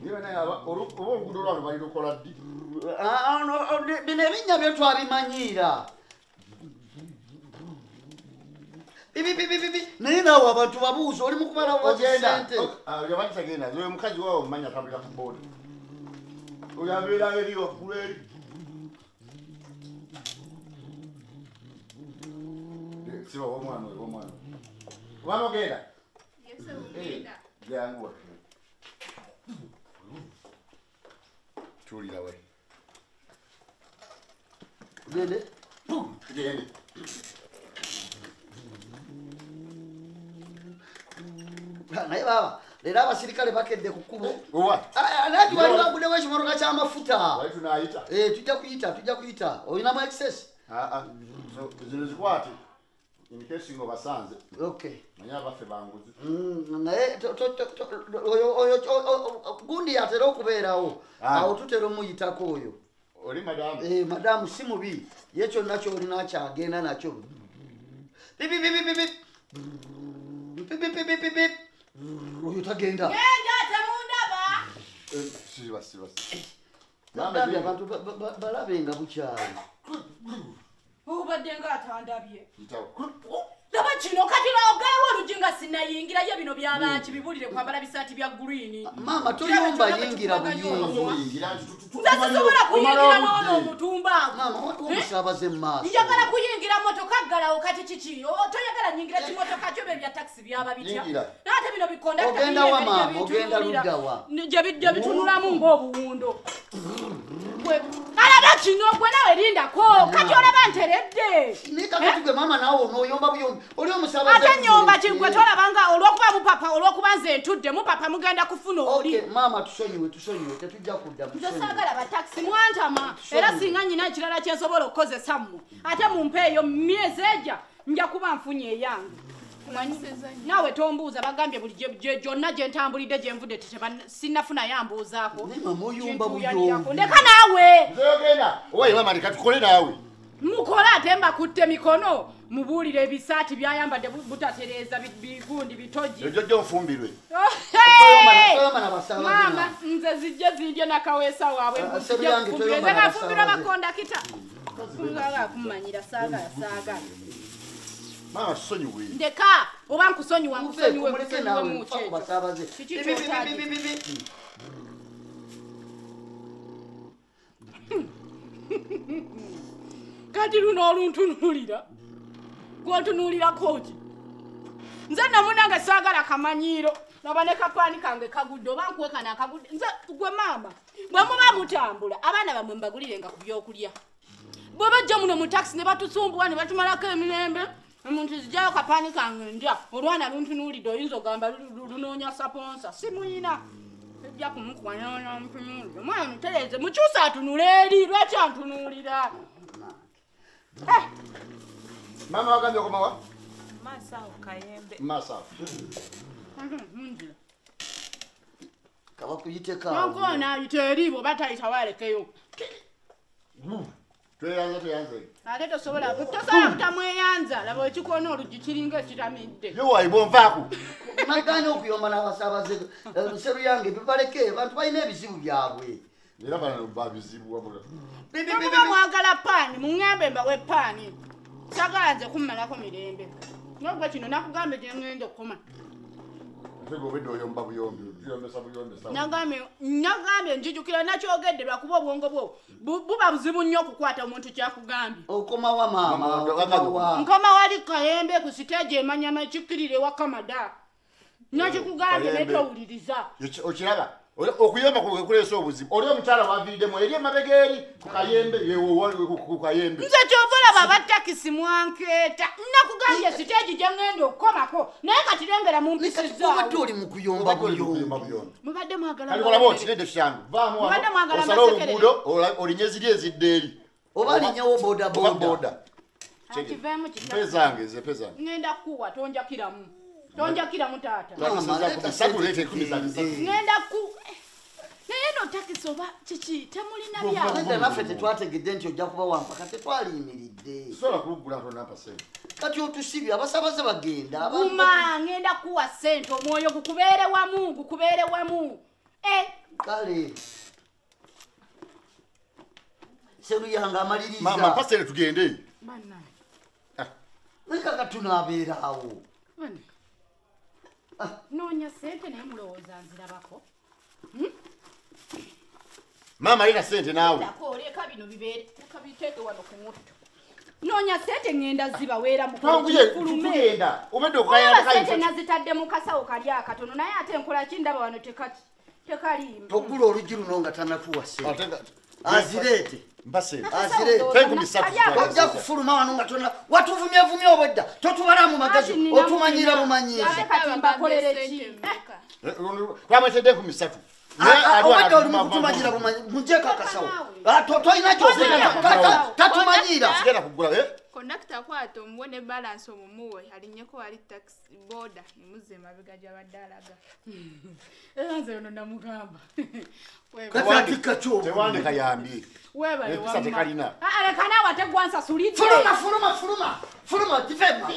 Niwe naye oluguudo lwano bali lukola ddi? Bino ebinnya byo twabimanyira. Naye naawe abantu babuuza oli mukubala ssente. Yabantu tagenda oyo mukazi waawe omumanya atambulira ku booda. Oyo abeera eri waggulu eri. Siba omwana oyo omwana. Omwana ogenda? Yes, ogenda. Jangu watu. Tuulira we. Gende. Gende. Naye baba, leero abasirikale bakedde ku kkubo. Owa. Naye wali waguddewo ekimotoka ky'amafuta. Wali tunaayita. Tujja kuyita. Olinamu excess? Zino zikwate. In case ngo basanze. Okay. Manya baffe banguzi. Naye gundi yatera okubeerawo. Awo tutera omuyitako oyo. Oli madamu? Madamu si mubi. Ye kyonna ky'olina kyagenda nakyo. Oyo tagenda. Genda temundaba. Siba. Nandabye abantu balabenga bukyali. Obadde ng'atandabye. Ntawo. Laba kino kati baogeewo olujinga sinnayingirayo bino by'abanki bibulire kwambala bisaati bya green. Mama toyomba yingira buyingi. Nzasobola kuyingira n'ono omutumba. Mama omusaabaze maaso. Njagala kuyingira motoka ggalawo kati kiki? Toyagala nyingira kimotoka kyo bya taxi byaba bitya. N'ate bino bikonda ogenda wa mama ogenda ludda wa. Gye bitunulamu ng'obuwundo. Alaba kino gwe nawe lindako kati olaba nteredde. Nikakati gwe mama nawe onoyomba buyombi. Oli omusaabaze. Ate nyomba kigwe tolabanga olw'okuba mupapa olw'okuba nze ntudde mupapa mugenda kufuna oli. Okay mama tusonyiwe tetujja kudda. Nsaagala ba taxi mwantama era singa nyina ekirala kye nsobola okukozesa mmwe ate mumpeeyo myezi ejja nja kuba nfunye eyange. Nawe tombuuza bagambye buli gyonna gye ntambulidde gye nvudde sinnafuna yambuuzaako. Ndeka naawe. Nzeyogenda. Owaye mama leka tukole naawe. Mukola ate mbakutte mikono mubuulire ebisaati byayambadde butatereeza bigundi bitogi. Ojjojja ofumbirwe. Mama nze zijje zindye nakaweesa waabwe nze nafumbirwa bakondakita. Ngala kumanyira saagala. Mama tusonyiwe. Ndeka oba nkusonyiwa nkusonyiwe mu basaabaze. Kati luno oluntunuulira gw'ontunuulirako ki? Nze namunange saagala kamanyiiro naba ne kapaani kange kagudde oba nkuwe kano akagudde. Nze gwe maama bwe muba mutambula abaana bammwe mbagulirenga ku byokulya. Bwe bajja muno mu takisi ne batusumbuwa ne batumalako emirembe omuntu zijjayo kapaani kange ndya olwana luntunuulidde oyinza ogamba lunoonya saponsa simuyina ejja kumukuba nonamtunuulira omwana mutereeze mukyusa atunula eri lwaki antunuulira. Mama wagambye okomawa? Masaawo Kayembe. Masaawo. Kabakuyiteka. Nkoona ayita eri bw'oba tayita walekeyo. Tweyanze. Ate tosobola butamweyanza laba ekikoona oluggi kiringa ekitamidde. Yo wayibo nvaaku. Maganya okuyomba n'abasaabaze nseru yange bibaleke abantu balina ebizibu byabwe. Era bano babizibu wabula. Muba mwagala paani muŋŋambe mbawe paani. Sagala nze kummalako mirembe. Nogwe kino nakugambe gye ŋŋenda okukoma. Ate obedde oyomba buyombi tuyombesa buyombi sawa. Nagambye njijukira nakyogedde lwakuba obwongo bwo buba buzibu nnyo okukwata omuntu kyakugambye. Okomawa mama. Nkoma wali Kayembe ku siteegi emanyama ekikkirire ewa Kamada. Nakikugambye ne towuliriza. Okiraba? Okuyomba kuleesa obuzibu. Oli omukyala waviiriddemu eri emabega eri ku Kayembe ku Kayembe. Nze kyova olaba abatakisi mwankeeta. Nakugambye siteegi gye ŋŋenda okukomako naye kati lengera mumpisizaawo. Obadde oli mu kuyomba buyombi. Mubadde mwagala. Kali kolaba okirede kyangu. Vaamu wano. Osala oluguudo olinye ziri ezidde eri. Oba alinyewo boda. Akiveemu kitaka. Pezange. Ngenda kuwa tonjakiramu. Tonjakiramu taata. Ngenda ku naye no takisi oba kiki temulina byawe. Nze naffe tetwategedde nti ojja kuba wampaka tetwaliyimiridde. Sobola kulugula ntonampa ssente. Kati otusibye abasaabaze bagenda. Ngenda kuwa ssente omwoyo gukubeere wamu. kale seruyanga amaliriza mama pasere tugende bana leka katunabeerawo noonya ssente naye mulowooza nzirabako mama alina ssente naawe oleka bino bibeere kabiteeke wano ku mutto noonya ssente ŋŋenda zibaweera tugenda obedde okukayana ssente nazitadde mu kasawo kali akatono naye ate nkola ki ndaba wano tekalimu togula oluggi luno nga tanatuwa ssente azireete ojja kufuluma wano nga tona watuvumyevumya obwedda totubala mu magezi otumanyira bumanyiiza twamwetedde 3 obwedda oli mukutumanyira mujeko akasawo tolina tatumanyira kondakita kwata omuwe ne balansi omumuwe alinyeko wali taxi boda emuze emabega gy'abadde alaga era nze ono namugamba katika kyo tewandika yambye weebale tekalina leka naawe ate gwansasulidde fuluma tifema